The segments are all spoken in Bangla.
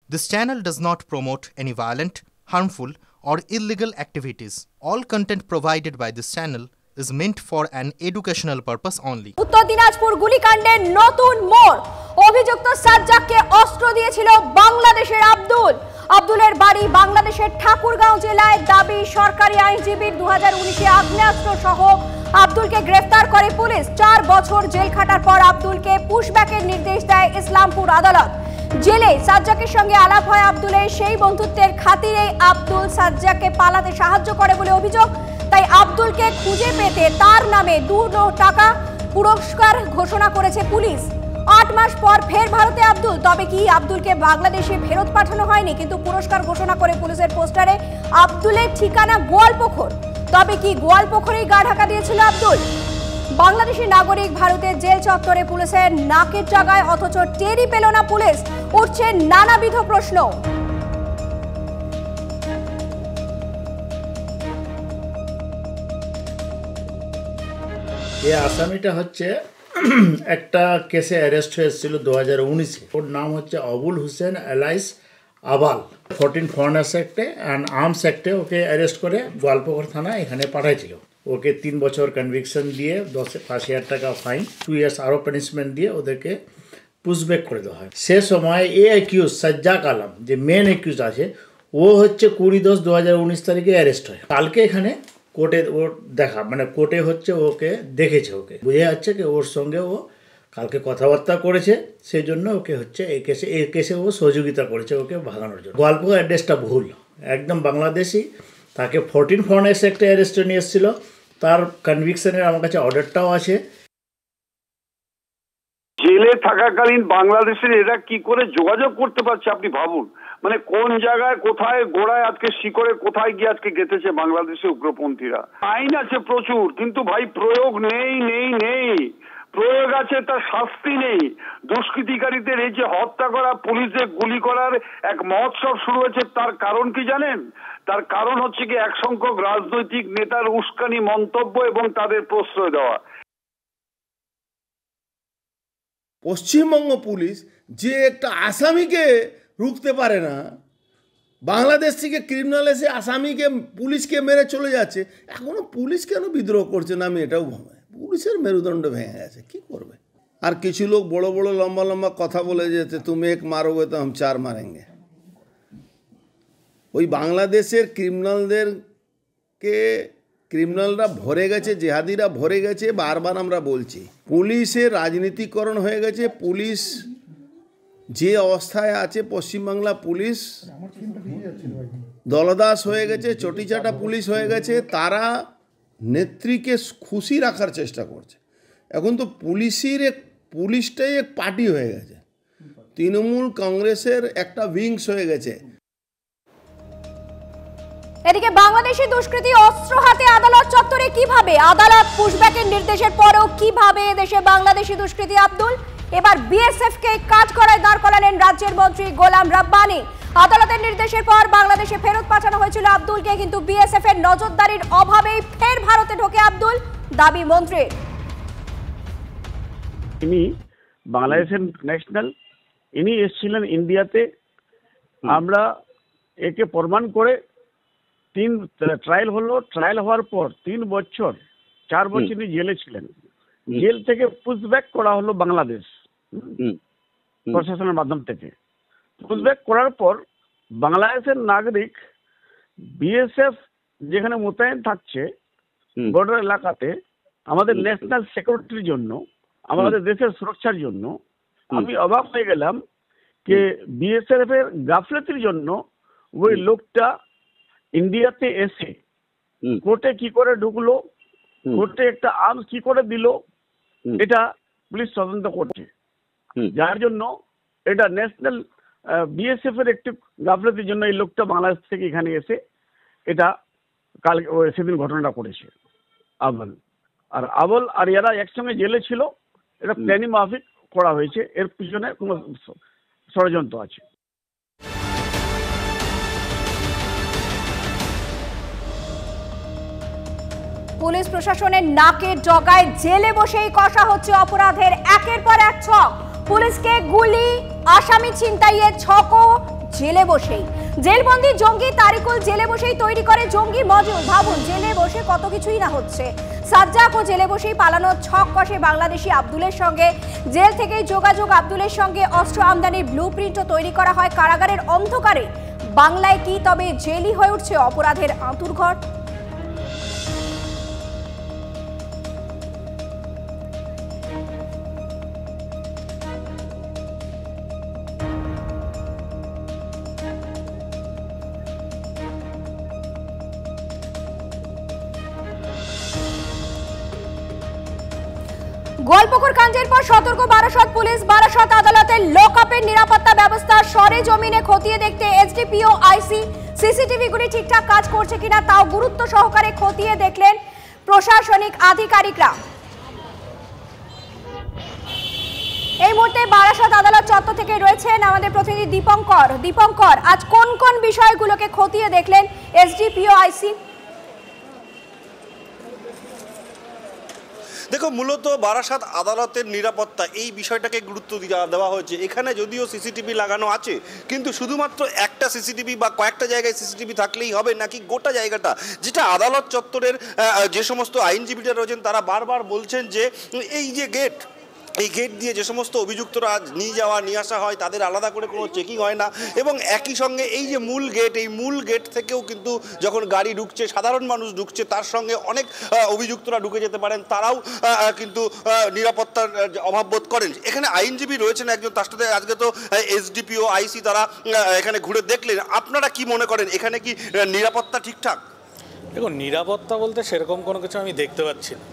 This channel does not promote any violent, harmful, or illegal activities. All content provided by this channel is meant for an educational purpose only. উত্তর দিনাজপুর গুলিকাণ্ডের নতুন মোড়। অভিযুক্ত সাজ্জাককে অস্ত্র দিয়েছিল বাংলাদেশের আব্দুলের বাড়ি বাংলাদেশের ঠাকুরগাঁও জেলায়। দাবি সরকারি আইনজীবীর 2019-এ আগ্নেয়াস্ত্র সহ আব্দুলকে গ্রেফতার করে পুলিশ। 4 বছর জেল খাটার পর আব্দুলকে পুশব্যাকের নির্দেশ দেয় ইসলামপুর আদালত। জেলে সাজ্জাকের সঙ্গে আলাপ হয় আব্দুলের। সেই বন্ধুত্বের খাতিরে আব্দুল সাজ্জাককে পালাতে সাহায্য করে বলে অভিযোগ। তাই আব্দুলকে খুঁজে পেতে তার নামে 2 টাকা পুরস্কার ঘোষণা করেছে পুলিশ। 8 মাস পর ফের ভারতে আব্দুল। তবে কি আব্দুলকে বাংলাদেশে ফেরত পাঠানো হয়নি, কিন্তু পুরস্কার ঘোষণা করে পুলিশের পোস্টারে আব্দুলের ঠিকানা গোয়ালপুকুর। তবে কি গোয়ালপুকুরেই গা ঢাকা দিয়েছিল আব্দুল? বাংলাদেশি নাগরিক ভারতের জেল চত্বরে পুলিশের নাকের জায়গায়, অথচ টেরি পেল না পুলিশ। উঠছে নানাবিধ প্রশ্ন। এই আসামিটা হচ্ছে একটা কেসে অ্যারেস্ট হয়েছিল 2019-এ। ওর নাম হচ্ছে আবুল হোসেন এলাইস আবাল। 14 ফরেনার্স অ্যাক্টে অ্যান্ড আর্মস অ্যাক্টে ওকে অ্যারেস্ট করে গোয়ালপুকুর থানা এখানে পাঠাইছিল। ওকে 3 বছর কনভিকশন দিয়ে 50,000 টাকা ফাইন, 2 ইয়ার্স আরও পানিশমেন্ট দিয়ে ওদেরকে পুশব্যাক করে দেওয়া হয়। সে সময় অ্যাকিউজ সাজ্জাক আলম, যে মেন অ্যাকিউজ আছে, ও হচ্ছে 20/10/2019 তারিখে অ্যারেস্ট হয়। কালকে এখানে কোর্টে ওর দেখা, মানে কোর্টে হচ্ছে ওকে দেখেছে, ওকে বোঝা যাচ্ছে কি ওর সঙ্গে ও কালকে কথাবার্তা করেছে, সেই জন্য ওকে হচ্ছে এই কেসে ও সহযোগিতা করেছে ওকে ভাগানোর জন্য। গোয়ালপুকুর অ্যাড্রেসটা ভুল, একদম বাংলাদেশি। তাকে 14 ফরেনার্স অ্যাক্টে অ্যারেস্টে নিয়ে এসেছিল। তার কনভিকশনের আমার কাছে অর্ডারটাও আছে। জেলে থাকাকালীন বাংলাদেশের এরা কি করে যোগাযোগ করতে পারছে আপনি ভাবুন। মানে কোন জায়গায় কোথায় গোড়ায় আজকে শিকড়ে কোথায় গিয়ে আজকে গেঁথেছে বাংলাদেশের উগ্রপন্থীরা। আইন আছে প্রচুর, কিন্তু ভাই প্রয়োগ নেই। প্রয়োগ আছে, তার শাস্তি নেই। দুষ্কৃতিকারীদের এই যে হত্যা করা, পুলিশে গুলি করার এক মহোৎসব শুরু হয়েছে, তার কারণ কি জানেন? তার কারণ হচ্ছে কি এক সংখ্যক রাজনৈতিক নেতার উস্কানি মন্তব্য এবং তাদের প্রশ্রয় দেওয়া। পশ্চিমবঙ্গ পুলিশ যে একটা আসামিকে রুখতে পারে না, বাংলাদেশ থেকে ক্রিমিনাল এসে আসামিকে পুলিশকে মেরে চলে যাচ্ছে, এখনও পুলিশ কেন বিদ্রোহ করছে না আমি এটাও ভাবি। পুলিশের মেরুদণ্ড ভেঙে গেছে, কি করবে? আর কিছু লোক বড় বড় লম্বা লম্বা কথা বলে যেতে, তুমি 1 মারোগে তো हम 4 মারেঙ্গে। ওই বাংলাদেশের ক্রিমিনালরা ভরে গেছে, জেহাদিরা ভরে গেছে। বারবার আমরা বলছি পুলিশের রাজনীতিকরণ হয়ে গেছে। পুলিশ যে অবস্থায় আছে, পশ্চিমবাংলা পুলিশ দলদাস হয়ে গেছে, চটিচাটা পুলিশ হয়ে গেছে। তারা নেত্রীকে খুশি রাখার চেষ্টা করছে। এখন তো পুলিশটাই এক পার্টি হয়ে গেছে, তৃণমূল কংগ্রেসের একটা উইংস হয়ে গেছে। এদিকে বাংলাদেশি দুষ্কৃতী অস্ত্র হাতে আদালত চত্বরে কিভাবে? আদালত পুশব্যাকের নির্দেশের পরেও কিভাবে দেশে বাংলাদেশি দুষ্কৃতী আব্দুল? এবার বিএসএফ কে কাজ করায় দাঁড় করালেন রাজ্যের মন্ত্রী গোলাম রাব্বানি। আদালতের নির্দেশের পর বাংলাদেশে ফেরত পাঠানো হয়েছিল আব্দুলকে, কিন্তু বিএসএফ এর নজরদারির অভাবেই ফের ভারতে ঢোকে আব্দুল, দাবি মন্ত্রীর। ইনি বাংলাদেশের ন্যাশনাল, ইনি এসেছিলেন ইন্ডিয়াতে। আমরা একে প্রমাণ করে 3 ট্রায়াল হলো। ট্রায়াল হওয়ার পর 3 বছর 4 বছর ইনি জেলে ছিলেন। জেল থেকে পুশব্যাক করা হলো বাংলাদেশ প্রশাসনের মাধ্যম থেকে। পুশব্যাক করার পর বাংলাদেশের নাগরিক বিএসএফ যেখানে মোতায়েন থাকছে বর্ডার এলাকাতে, আমাদের ন্যাশনাল সিকিউরিটির জন্য, আমাদের দেশের সুরক্ষার জন্য, আমি অবাক হয়ে গেলাম যে বিএসএফ এর গাফলতির জন্য ওই লোকটা ইন্ডিয়াতে এসে কোর্টে কি করে ঢুকলো, কোর্টে একটা আর্মস কি করে দিল, এটা পুলিশ তদন্ত করছে। যার জন্য এটা ন্যাশনাল বিএসএফ এর একটি গাফলতির জন্য এই লোকটা বাংলাদেশ থেকে এখানে এসে এটা সেদিন ঘটনাটা করেছে আবল আর এরা একসঙ্গে জেলে ছিল। এটা প্ল্যানিং মাফিক করা হয়েছে, এর পিছনে কোনো ষড়যন্ত্র আছে। পুলিশ প্রশাসনের নাকের ডগায় জেলে বসেই কষা হচ্ছে অপরাধের একের পর এক ছক। পুলিশকে গুলি, আসামি ছিনতাইয়ের ছকও জেলে বসেই। জেলবন্দি জঙ্গি তারিকুল জেলে বসেই তৈরি করে জঙ্গি মজুল। ভাবুন, জেলে বসে কত কিছুই না হচ্ছে। সাজ্জাক ও জেলে বসেই পালানোর ছক কষে বাংলাদেশি আব্দুলের সঙ্গে। জেল থেকেই যোগাযোগ আব্দুলের সঙ্গে অস্ত্র আমদানির ব্লুপ্রিন্টও তৈরি করা হয় কারাগারের অন্ধকারে। বাংলায় কি তবে জেলই হয়ে উঠছে অপরাধের আঁতুড়ঘর? গোয়ালপুকুর কাণ্ডের পর সতর্ক বারাসত পুলিশ। বারাসত আদালতের লকআপের নিরাপত্তা ব্যবস্থা সরে জমিনে খতিয়ে দেখতে এসডিপিও আইসি সিসিটিভিগুলি ঠিকঠাক কাজ করছে কিনা তাও গুরুত্ব সহকারে খতিয়ে দেখলেন প্রশাসনিক আধিকারিকরা। এই মুহূর্তে বারাসত আদালত চত্বর থেকে রয়েছেন আমাদের প্রতিনিধি দীপঙ্কর। দীপঙ্কর, আজ কোন কোন বিষয়গুলোকে খতিয়ে দেখলেন এসডিপিও আইসি? দেখো, মূলত বারাসাত আদালতের নিরাপত্তা এই বিষয়টাকে গুরুত্ব দেওয়া হয়েছে। এখানে যদিও সিসিটিভি লাগানো আছে, কিন্তু শুধুমাত্র একটা সিসিটিভি বা কয়েকটা জায়গায় সিসিটিভি থাকলেই হবে নাকি গোটা জায়গাটা, যেটা আদালত চত্বরের যে সমস্ত আইনজীবীরা রয়েছেন তারা বারবার বলছেন যে এই যে গেট, এই গেট দিয়ে যে সমস্ত অভিযুক্তরা নিয়ে আসা হয় তাদের আলাদা করে কোনো চেকিং হয় না, এবং একই সঙ্গে এই যে মূল গেট, এই মূল গেট থেকেও কিন্তু যখন গাড়ি ঢুকছে, সাধারণ মানুষ ঢুকছে, তার সঙ্গে অনেক অভিযুক্তরা ঢুকে যেতে পারেন, তারাও কিন্তু নিরাপত্তার অভাব বোধ করেন। এখানে আইনজীবী রয়েছেন একজন, তার সাথে আজকে তো এসডিপিও আইসি তারা এখানে ঘুরে দেখলেন। আপনারা কি মনে করেন, এখানে কি নিরাপত্তা ঠিকঠাক? দেখুন, নিরাপত্তা বলতে সেরকম কোনো কিছু আমি দেখতে পাচ্ছি না।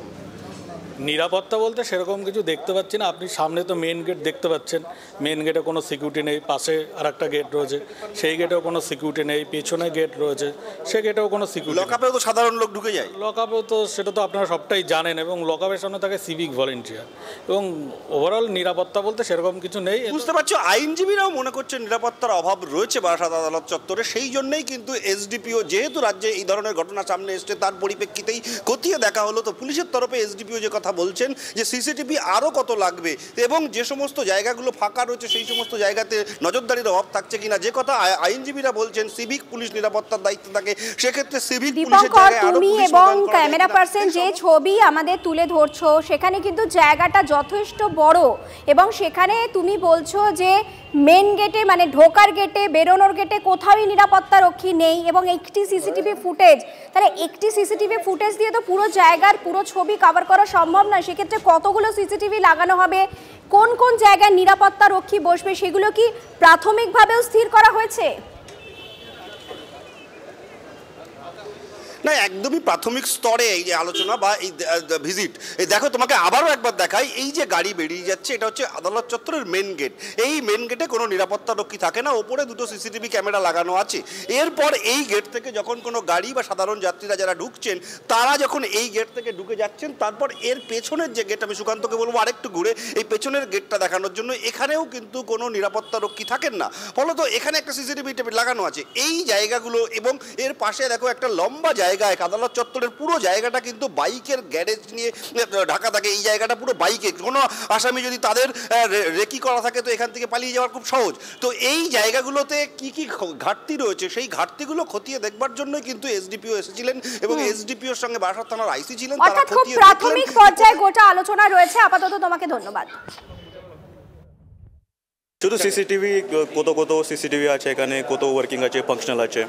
নিরাপত্তা বলতে সেরকম কিছু দেখতে পাচ্ছি না। আপনি সামনে তো মেন গেট দেখতে পাচ্ছেন, মেন গেটে কোনো সিকিউরিটি নেই, পাশে আর একটা গেট রয়েছে, সেই গেটেও কোনো সিকিউরিটি নেই, পেছনে গেট রয়েছে, সে গেটেও কোনো সিকিউরিটি। লকআপেও তো সাধারণ লোক ঢুকে যায়। লকআপেও তো সেটা তো আপনারা সবটাই জানেন, এবং লকআপের সামনে থাকে সিভিক ভলেন্টিয়ার, এবং ওভারঅল নিরাপত্তা বলতে সেরকম কিছু নেই। বুঝতে পারছো, আইনজীবীরাও মনে করছেন নিরাপত্তার অভাব রয়েছে বারাসাত আদালত চত্বরে। সেই জন্যই কিন্তু এসডিপিও, যেহেতু রাজ্যে এই ধরনের ঘটনা সামনে এসছে, তার পরিপ্রেক্ষিতেই খতিয়ে দেখা হলো। তো পুলিশের তরফে এসডিপিও যে কথা বলছেন যে সিসিটিভি আরও কত লাগবে, এবং যে সমস্ত জায়গাগুলো ফাঁকা রয়েছে সেই সমস্ত জায়গাতে নজরদারির অভাব থাকছে কিনা, যে কথা আইনজীবীরা বলছেন সিভিক পুলিশ নিরাপত্তার দায়িত্ব থাকে, সেক্ষেত্রে সিভিক পুলিশের জায়গায় আরো পুলিশ এবং ক্যামেরা পার্সন যে ছবি আমাদের তুলে ধরছো, সেখানে কিন্তু জায়গাটা যথেষ্ট বড়, এবং সেখানে তুমি বলছো যে মেন গেটে, মানে ঢোকার গেটে, বেরোনোর গেটে কোথাওই নিরাপত্তা রক্ষী নেই, এবং একটি সিসিটিভি ফুটেজ, তাহলে একটি সিসিটিভি ফুটেজ দিয়ে তো পুরো জায়গার পুরো ছবি কভার করা সম্ভব না। সেক্ষেত্রে কতগুলো সিসিটিভি লাগানো হবে, কোন কোন জায়গায় নিরাপত্তা রক্ষী বসবে, সেগুলো কি প্রাথমিকভাবেও স্থির করা হয়েছে? না, একদমই প্রাথমিক স্তরে এই যে আলোচনা বা এই ভিজিট। এই দেখো, তোমাকে আবারও একবার দেখাই, এই যে গাড়ি বেরিয়ে যাচ্ছে, এটা হচ্ছে আদালত চত্বরের মেন গেট। এই মেন গেটে কোনো নিরাপত্তা রক্ষী থাকে না, ওপরে দুটো সিসিটিভি ক্যামেরা লাগানো আছে। এরপর এই গেট থেকে যখন কোনো গাড়ি বা সাধারণ যাত্রীরা যারা ঢুকছেন, তারা যখন এই গেট থেকে ঢুকে যাচ্ছেন, তারপর এর পেছনের যে গেট, আমি সুকান্তকে বলবো আরেকটু ঘুরে এই পেছনের গেটটা দেখানোর জন্য, এখানেও কিন্তু কোনো নিরাপত্তা রক্ষী থাকেন না। ফলত এখানে একটা সিসিটিভি লাগানো আছে এই জায়গাগুলো, এবং এর পাশে দেখো একটা লম্বা জায়গা, আদালত চত্বরের পুরো জায়গাটা কিন্তু বাইকের গ্যারেজ নিয়ে ঢাকা থাকে। এই জায়গাটা পুরো বাইকে, কোনো আসামি যদি তাদের রেকি করা থাকে তো এখান থেকে পালিয়ে যাওয়ার খুব সহজ। তো এই জায়গাগুলোতে কি কি ঘাটতি রয়েছে, সেই ঘাটতিগুলো খতিয়ে দেখবার জন্যই কিন্তু এসডিপিও এসেছিলেন, এবং এসডিপিওর সঙ্গে বারাসাত থানার আইসি ছিলেন। অর্থাৎ খুব প্রাথমিক পর্যায়ে গোটা আলোচনা রয়েছে। আপাতত তোমাকে ধন্যবাদ। শুধু সিসিটিভি, কত সিসিটিভি আছে এখানে, কত ওয়ার্কিং আছে, ফাংশনাল আছে,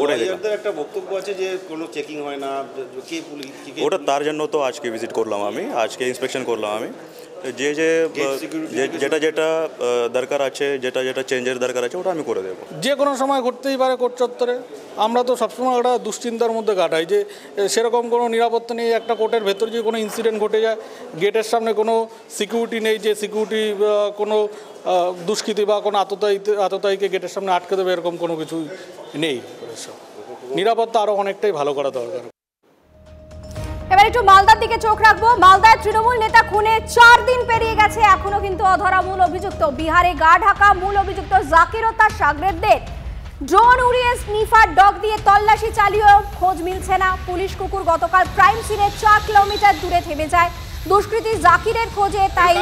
ওদের একটা বক্তব্য আছে যে কোনো চেকিং হয় না, কে পুলিশ, ওটা তার জন্য তো আজকে ভিজিট করলাম আমি, আজকে ইন্সপেকশন করলাম আমি। যে যেটা দরকার আছে, যেটা চেঞ্জের দরকার আছে, ওটা আমি করে দেবো। যে কোনো সময় ঘটতেই পারে কোর্ট চত্বরে। আমরা তো সবসময় একটা দুশ্চিন্তার মধ্যে কাটাই যে সেরকম কোনো নিরাপত্তা নেই। একটা কোর্টের ভেতর যে কোনো ইনসিডেন্ট ঘটে যায়, গেটের সামনে কোনো সিকিউরিটি নেই, যে সিকিউরিটি কোনো দুষ্কৃতী বা কোনো আততায়ীকে গেটের সামনে আটকে দেবে, এরকম কোনো কিছু নেই। নিরাপত্তা আরও অনেকটাই ভালো করা দরকার। এবার একটু মালদার দিকে চোখ রাখবো। মালদায় তৃণমূল নেতা খুনে 4 দিন পেরিয়ে গেছে, এখনো কিন্তু অধরা মূল অভিযুক্ত। বিহারে গা ঢাকা মূল অভিযুক্ত জাকির ও তার শাগরেদদের ড্রোন উড়িয়ে স্নিফার ডগ দিয়ে তল্লাশি চালিয়েও খোঁজ মিলছে না। পুলিশ কুকুর গতকাল ক্রাইম সিনে 4 কিলোমিটার দূরে থেমে যায়। দুষ্কৃতী জাকিরের খোঁজে তাই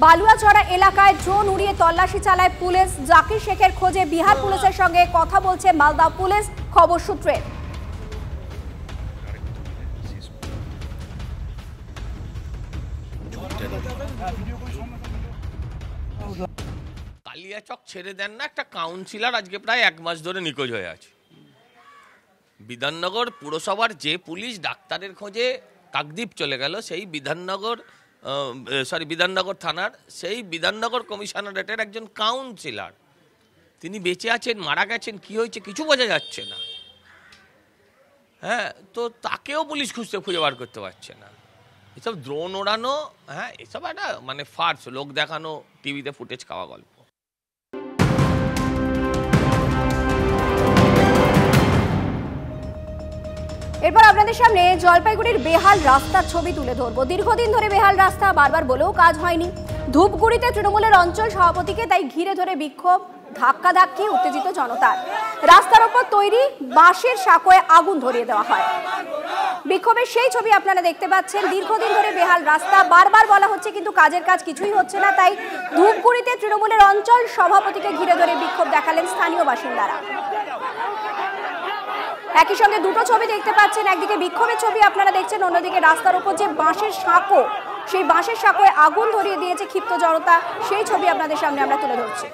বালুয়াচড়া এলাকায় ড্রোন উড়িয়ে তল্লাশি চালায় পুলিশ। জাকির শেখের খোঁজে বিহার পুলিশের সঙ্গে কথা বলছে মালদা পুলিশ, খবর সূত্রে। কালিয়াচক ছেড়ে দেন না, একটা কাউন্সিলর আজকে প্রায় 1 মাস ধরে নিখোঁজ হয়ে আছে। বিধাননগর পুরসভার যে পুলিশ ডাক্তারের খোঁজে কাকদ্বীপ চলে গেল, সেই বিধাননগর থানার সেই বিধাননগর কমিশনারেটের একজন কাউন্সিলর, তিনি বেঁচে আছেন, মারা গেছেন, কি হয়েছে কিছু বোঝা যাচ্ছে না। হ্যাঁ, তো তাকেও পুলিশ খুঁজে বার করতে পারছে না। এসব ড্রোন ওড়ানো, হ্যাঁ, এসব একটা মানে ফার্স, লোক দেখানো, টিভিতে ফুটেজ খাওয়া গল্প। এরপর আপনাদের সামনে জলপাইগুড়ির বেহাল রাস্তার ছবি তুলে ধরবো। দীর্ঘদিন ধরে বেহাল রাস্তা, বারবার বলেও কাজ হয়নি। ধূপগুড়িতে তৃণমূলের অঞ্চল সভাপতিকে তাই ঘিরে ধরে বিক্ষোভ, ধাক্কাধাক্কি উত্তেজিত জনতার। রাস্তার ওপর তৈরি বাঁশের সাঁকোয় আগুন ধরিয়ে দেওয়া হয়। বিক্ষোভের সেই ছবি আপনারা দেখতে পাচ্ছেন। দীর্ঘদিন ধরে বেহাল রাস্তা, বারবার বলা হচ্ছে কিন্তু কাজের কাজ কিছুই হচ্ছে না। তাই ধূপগুড়িতে তৃণমূলের অঞ্চল সভাপতিকে ঘিরে ধরে বিক্ষোভ দেখালেন স্থানীয় বাসিন্দারা। একই সঙ্গে দুটো ছবি দেখতে পাচ্ছেন, একদিকে বিক্ষোভের ছবি আপনারা দেখছেন, অন্যদিকে রাস্তার উপর যে বাঁশের সাঁকো, সেই বাঁশের সাঁকোয় আগুন ধরিয়ে দিয়েছে ক্ষিপ্ত জনতা, সেই ছবি আপনাদের সামনে আমরা তুলে ধরছি।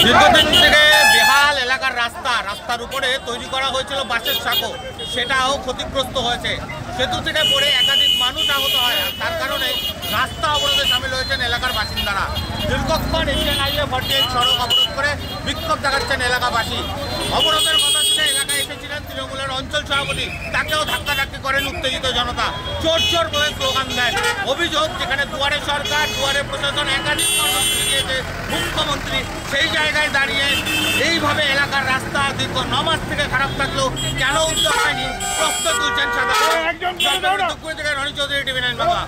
দীর্ঘদিন থেকে বেহাল এলাকার রাস্তার উপরে তৈরি করা হয়েছিল বাঁশের সাঁকো, সেটাও ক্ষতিগ্রস্ত হয়েছে। সেতু থেকে পড়ে একাধিক মানুষ আহত হয়, আর তার কারণে রাস্তা অবরোধে সামিল হয়েছেন এলাকার বাসিন্দারা। দীর্ঘক্ষণ এশিয়ান হাইওয়ে 48 সড়ক অবরোধ করে বিক্ষোভ দেখাচ্ছেন এলাকাবাসী। অবরোধের কথা শুনে এলাকায় এসেছিলেন তৃণমূলের অঞ্চল সভাপতি, তাকেও ধাক্কাধাক্কি করেন উত্তেজিত জনতা। চোর চোর বলে স্লোগান দেন। অভিযোগ, যেখানে দুয়ারে সরকার, দুয়ারে প্রশাসন, একাধিক কর্মসূচি দিয়েছে মুখ্যমন্ত্রী, সেই জায়গায় দাঁড়িয়ে এইভাবে এলাকার রাস্তা দীর্ঘ 9 মাস থেকে খারাপ থাকলেও কেন উদ্যোগ হয়নি প্রশ্ন তুলছেন সাধারণ। থেকে রনি চৌধুরী, TV9 বাংলা।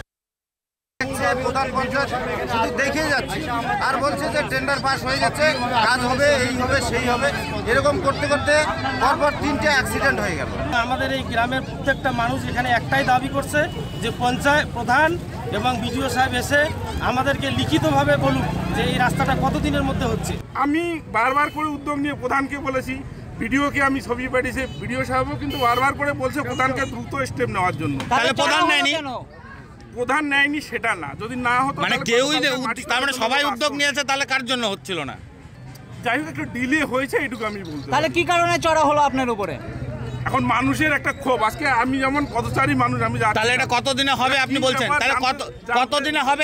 প্রধান পঞ্চায়েত শুধু দেখে যাচ্ছে আর বলছে যে টেন্ডার পাস হয়ে গেছে, কাজ হবে, এই হবে, সেই হবে, এরকম করতে করতে পরপর 3টে অ্যাক্সিডেন্ট হয়ে গেল। আমাদের এই গ্রামের প্রত্যেকটা মানুষ এখানে একটাই দাবি করছে যে পঞ্চায়েত প্রধান এবং বিডিও সাহেব এসে আমাদেরকে লিখিতভাবে বলুন যে এই রাস্তাটা কতদিনের মধ্যে হচ্ছে। আমি বারবার করে উদ্যোগ নিয়ে প্রধানকে বলেছি, ভিডিওকে আমি ছবি পাঠিয়েছি, ভিডিও সাহেবও কিন্তু বারবার করে বলছে প্রধানকে দ্রুত স্টেপ নেওয়ার জন্য। তাহলে প্রধান নেয়নি? প্রধান নেয়নি সেটা না, যদি না হতো মানে কেউই, তার মানে সবাই উদ্যোগ নিয়েছে, তাহলে কার জন্য হচ্ছিল না? যাই হোক, একটু ডিলে হয়েছে, এটুকু আমি বলতে। তাহলে কি কারণে চড়া হলো আপনার উপরে? এখন মানুষের একটা ক্ষোভ, আজকে আমি যেমন পথচারী মানুষ, আমি তাহলে এটা কতদিনে হবে আপনি বলছেন? তাহলে কতদিনে হবে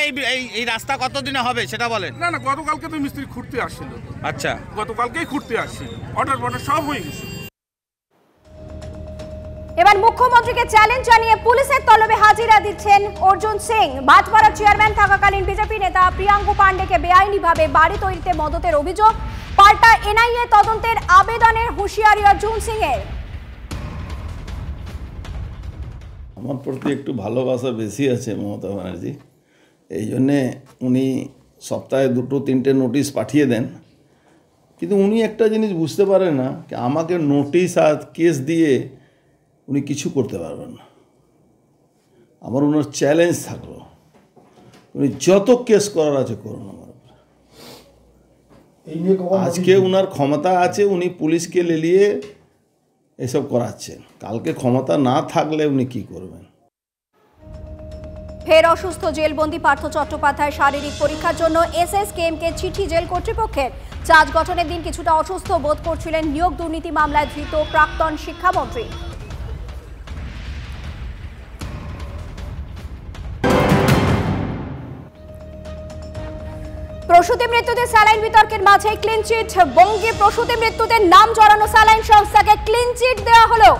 এই রাস্তা, কতদিনে হবে সেটা বলেন। না, গতকালকে তো মিস্ত্রি খুঁড়তে আসছিল। আচ্ছা, গতকালকেই খুঁড়তে আসছিল, অর্ডার সব হয়ে গেছে। এবার মুখ্যমন্ত্রীকে চ্যালেঞ্জ জানিয়ে পুলিশের তলবে হাজিরা দিচ্ছেন অর্জুন সিং। ভাটপাড়ার চেয়ারম্যান থাকাকালীন বিজেপি নেতা প্রিয়াঙ্কু পাণ্ডেকে বেআইনিভাবে বাড়ি তৈরিতে মদতের অভিযোগ, পাল্টা এনআইএ তদন্তের আবেদনের হুঁশিয়ারি অর্জুন সিং এর। আমার প্রতি একটু ভালোবাসা বেশি আছে মমতা ব্যানার্জি, এই জন্যে উনি সপ্তাহে 2-3টে নোটিশ পাঠিয়ে দেন। কিন্তু উনি একটা জিনিস বুঝতে পারেন না, আমাকে নোটিশ আর কেস দিয়ে উনি কিছু করতে পারবেন না। আমার ওনার চ্যালেঞ্জ থাকলো, উনি যত কেস করার আছে করুন আমার উপরে। আজকে ওনার ক্ষমতা আছে, উনি পুলিশকে লেলিয়ে এসব করাচ্ছেন, কালকে ক্ষমতা না থাকলে উনি কি করবেন? ফের অসুস্থ জেলবন্দি পার্থ চট্টোপাধ্যায় শারীরিক পরীক্ষার জন্য SSKM-কে চিঠি জেল কর্তৃপক্ষের। চার্জ গঠনের দিন কিছুটা অসুস্থ বোধ করছিলেন নিয়োগ দুর্নীতি মামলায় ধৃত প্রাক্তন শিক্ষামন্ত্রী। প্রসূতি মৃত্যুতে স্যালাইন বিতর্কের মাঝে ক্লিন চিট। বঙ্গে প্রসূতি মৃত্যুতে নাম জড়ানো স্যালাইন সংস্থাকে ক্লিন চিট দেওয়া হলো।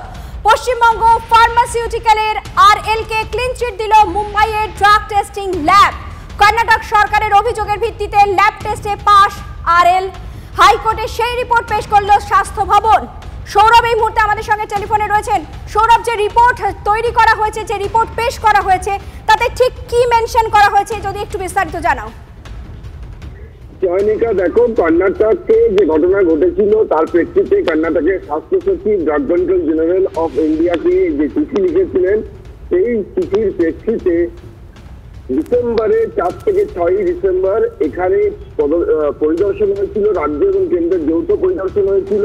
পশ্চিমবঙ্গ ফার্মাসিউটিক্যালের RL-কে ক্লিন চিট দিল মুম্বাইয়ের ড্রাগ টেস্টিং ল্যাব। কর্ণাটক সরকারের অভিযোগের ভিত্তিতে ল্যাব টেস্টে পাস RL। হাইকোর্টে সেই রিপোর্ট পেশ করল স্বাস্থ্য ভবন। সৌরভ এই মুহূর্তে আমাদের সঙ্গে টেলিফোনে রয়েছেন। সৌরভ, যে রিপোর্ট তৈরি করা হয়েছে, যে রিপোর্ট পেশ করা হয়েছে, তাতে ঠিক কি মেনশন করা হয়েছে যদি একটু বিস্তারিত জানাও। চয়নিকা, দেখো, কর্ণাটকে যে ঘটনা ঘটেছিল তার প্রেক্ষিতে কর্ণাটকের স্বাস্থ্য সচিব ড্রাগ কন্ট্রোল জেনারেল অফ ইন্ডিয়াকে যে চিঠি লিখেছিলেন সেই চিঠির প্রেক্ষিতে ডিসেম্বরে 4 থেকে 6 ডিসেম্বর এখানে পরিদর্শন হয়েছিল, রাজ্য এবং কেন্দ্রের যৌথ পরিদর্শন হয়েছিল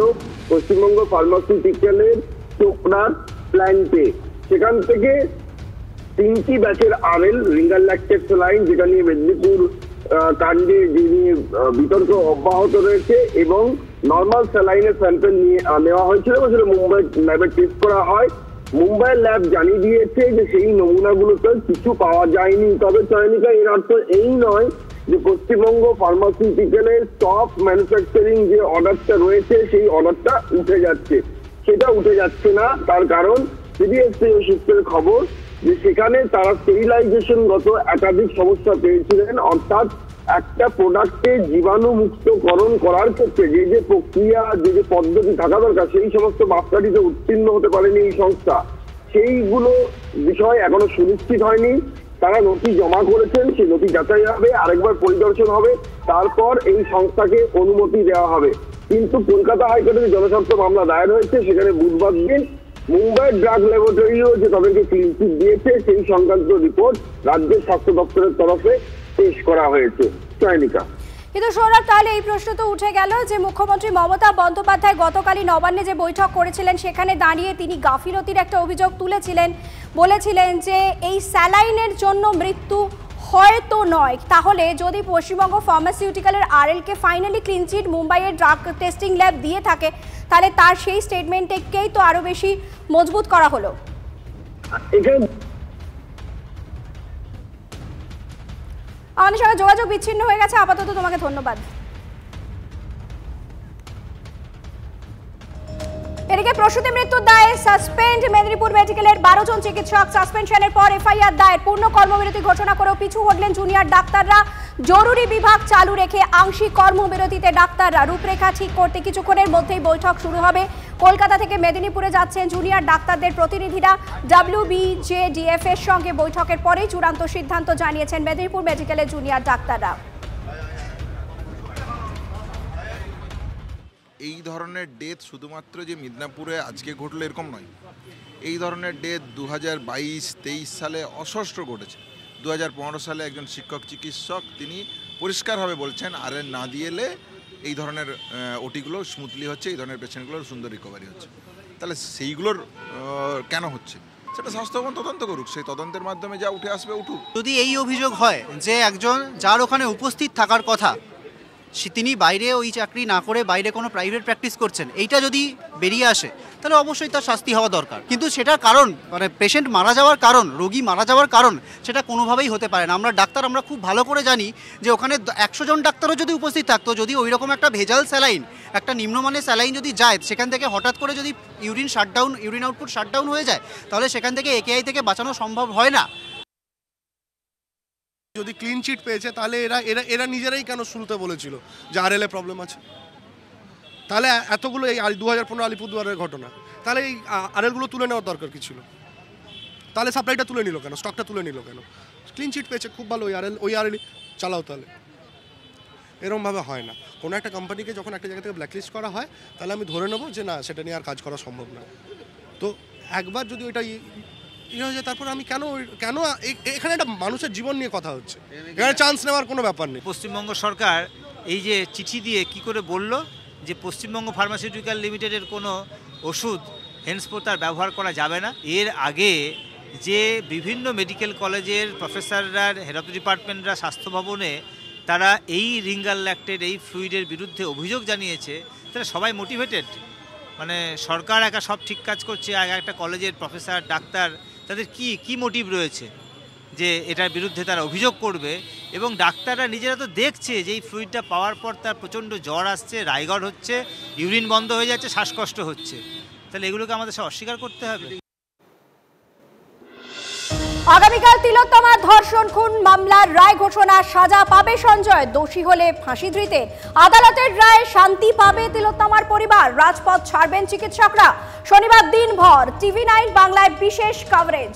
পশ্চিমবঙ্গ ফার্মাসিউটিক্যালের চোপড়ার প্ল্যান্টে। সেখান থেকে 3টি ব্যাচের আরএল রিঙ্গাল ল্যাকটেট স্যালাইন, যেটা নিয়ে মেদিনীপুর কাণ্ডে যিনি বিতর্ক অব্যাহত রয়েছে, এবং নর্মাল স্যালাইনের স্যাম্পল নেওয়া হয়েছিল এবং সেটা মুম্বাই ল্যাবে টেস্ট করা হয়। মুম্বাইয়ের ল্যাব জানিয়ে দিয়েছে যে সেই নমুনাগুলোতে কিছু পাওয়া যায়নি। তবে চয়নিকা, এর অর্থ এই নয় যে পশ্চিমবঙ্গ ফার্মাসিউটিক্যালের স্টপ ম্যানুফ্যাকচারিং যে অর্ডারটা রয়েছে সেই অর্ডারটা উঠে যাচ্ছে। সেটা উঠে যাচ্ছে না, তার কারণ সিবিএসসি সূত্রের খবর যে সেখানে তারা স্টেরিলাইজেশনগত একাধিক সমস্যা পেয়েছিলেন, অর্থাৎ একটা প্রোডাক্টে জীবাণুমুক্তকরণ করার ক্ষেত্রে যে যে প্রক্রিয়া, যে যে পদ্ধতি থাকা দরকার, সেই সমস্ত মাপকাঠিতে উত্তীর্ণ হতে পারেনি এই সংস্থা। সেইগুলো বিষয় এখনো সুনিশ্চিত হয়নি। তারা নথি জমা করেছেন, সেই নথি যাচাই হবে, আরেকবার পরিদর্শন হবে, তারপর এই সংস্থাকে অনুমতি দেওয়া হবে। কিন্তু কলকাতা হাইকোর্টে জনস্বার্থ মামলা দায়ের হয়েছে, সেখানে বুধবার দিন মুম্বাইয়ের ড্রাগ ল্যাবরেটরিও যে তাদেরকে ক্লিন চিট দিয়েছে সেই সংক্রান্ত রিপোর্ট রাজ্যের স্বাস্থ্য দপ্তরের তরফে পেশ করা হয়েছে। চয়নিকা, কিন্তু সৌরভ, তাহলে এই প্রশ্ন তো উঠে গেল যে মুখ্যমন্ত্রী মমতা বন্দ্যোপাধ্যায় গতকালই নবান্নে যে বৈঠক করেছিলেন সেখানে দাঁড়িয়ে তিনি গাফিলতির একটা অভিযোগ তুলেছিলেন, বলেছিলেন যে এই স্যালাইনের জন্য মৃত্যু হয়তো নয়। তাহলে যদি পশ্চিমবঙ্গ ফার্মাসিউটিক্যালের আরএলকে ফাইনালি ক্লিন চিট মুম্বাইয়ের ড্রাগ টেস্টিং ল্যাব দিয়ে থাকে, তাহলে তার সেই স্টেটমেন্টকেই তো আরো বেশি মজবুত করা হলো। আমাদের সঙ্গে যোগাযোগ বিচ্ছিন্ন হয়ে গেছে, আপাতত তোমাকে ধন্যবাদ। এদিকে প্রসূতি মৃত্যুর দায়ে সাসপেন্ড মেদিনীপুর মেডিকেলের 12 জন চিকিৎসক। সাসপেনশনের পর এফআইআর দায়ের, পূর্ণ কর্মবিরতি ঘোষণা করেও পিছু হটলেন জুনিয়র ডাক্তাররা। জরুরি বিভাগ চালু রেখে আংশিক কর্মবিরতিতে ডাক্তাররা। রূপরেখা ঠিক করতে কিছুক্ষণের মধ্যেই বৈঠক শুরু হবে। কলকাতা থেকে মেদিনীপুরে যাচ্ছেন জুনিয়র ডাক্তারদের প্রতিনিধিরা। WBJDF এর সঙ্গে বৈঠকের পরেই চূড়ান্ত সিদ্ধান্ত জানিয়েছেন মেদিনীপুর মেডিকেলের জুনিয়র ডাক্তাররা। এই ধরনের ডেথ শুধুমাত্র যে মিদনাপুরে আজকে ঘটলো এরকম নয়, এই ধরনের ডেথ 2022-23 সালে অসহস্র ঘটেছে। 2015 সালে একজন শিক্ষক চিকিৎসক তিনি পরিষ্কারভাবে বলছেন আরএল না দিয়েলে এই ধরনের ওটিগুলো স্মুথলি হচ্ছে, এই ধরনের পেশেন্টগুলোর সুন্দর রিকভারি হচ্ছে। তাহলে সেইগুলোর কেন হচ্ছে সেটা স্বাস্থ্যভবন তদন্ত করুক, সেই তদন্তের মাধ্যমে যা উঠে আসবে উঠুক। যদি এই অভিযোগ হয় যে একজন যার ওখানে উপস্থিত থাকার কথা তিনি বাইরে ওই চাকরি না করে বাইরে কোনো প্রাইভেট প্র্যাকটিস করছেন, এইটা যদি বেরিয়ে আসে তাহলে অবশ্যই তার শাস্তি হওয়া দরকার। কিন্তু সেটার কারণ মানে পেশেন্ট মারা যাওয়ার কারণ, রোগী মারা যাওয়ার কারণ সেটা কোনোভাবেই হতে পারে না। আমরা ডাক্তার আমরা খুব ভালো করে জানি যে ওখানে 100 জন ডাক্তারও যদি উপস্থিত থাকতো, যদি ওই রকম একটা ভেজাল স্যালাইন, একটা নিম্নমানের স্যালাইন যদি যায়, সেখান থেকে হঠাৎ করে যদি ইউরিন আউটপুট শাটডাউন হয়ে যায়, তাহলে সেখান থেকে একেআই থেকে বাঁচানো সম্ভব হয় না। যদি ক্লিন চিট পেয়েছে তাহলে এরা নিজেরাই কেন শুরুতে বলেছিল যে আরএল এ প্রবলেম আছে? তাহলে এতগুলো এই 2015 আলিপুরদুয়ারের ঘটনা, তাহলে এই আরএলগুলো তুলে নেওয়ার দরকার কি ছিল? তাহলে সাপ্লাইটা তুলে নিল কেন, স্টকটা তুলে নিল কেন? ক্লিন চিট পেয়েছে, খুব ভালো, ওই আরএল চালাও। তাহলে এরকমভাবে হয় না। কোনো একটা কোম্পানিকে যখন একটা জায়গা থেকে ব্ল্যাকলিস্ট করা হয় তাহলে আমি ধরে নেবো যে না, সেটা নিয়ে আর কাজ করা সম্ভব না। তো একবার যদি ওইটা হয়ে যায়, তারপর আমি কেন এখানে একটা মানুষের জীবন নিয়ে কথা হচ্ছে, এখানে চান্স নেওয়ার কোনো ব্যাপার নেই। পশ্চিমবঙ্গ সরকার এই যে চিঠি দিয়ে কি করে বলল যে পশ্চিমবঙ্গ ফার্মাসিউটিক্যাল লিমিটেডের কোনো ওষুধ হেন্সপোর্ট তার ব্যবহার করা যাবে না। এর আগে যে বিভিন্ন মেডিকেল কলেজের প্রফেসররা, হেড অফ ডিপার্টমেন্টরা স্বাস্থ্য ভবনে তারা এই রিঙ্গাল ল্যাকটেড এই ফ্লুইডের বিরুদ্ধে অভিযোগ জানিয়েছে, তারা সবাই মোটিভেটেড। মানে সরকার একা সব ঠিক কাজ করছে, আগে একটা কলেজের প্রফেসর, ডাক্তার, তাদের কি মোটিভ রয়েছে যে এটার বিরুদ্ধে তারা অভিযোগ করবে? এবং ডাক্তাররা নিজেরা তো দেখছে যে এই ফ্লুইডটা পাওয়ার পর তার প্রচণ্ড জ্বর আসছে, রাইগড় হচ্ছে, ইউরিন বন্ধ হয়ে যাচ্ছে, শ্বাসকষ্ট হচ্ছে। তাহলে এগুলোকে আমাদের সব অস্বীকার করতে হবে। আগামীকাল তিলোত্তমার ধর্ষণ খুন মামলার রায় ঘোষণা, সাজা পাবে সঞ্জয়, দোষী হলে ফাঁসি ধৃতে। আদালতের রায়ে শান্তি পাবে তিলোত্তমার পরিবার, রাজপথ ছাড়বেন চিকিৎসকরা। শনিবার দিনভর TV9 বাংলায় বিশেষ কভারেজ।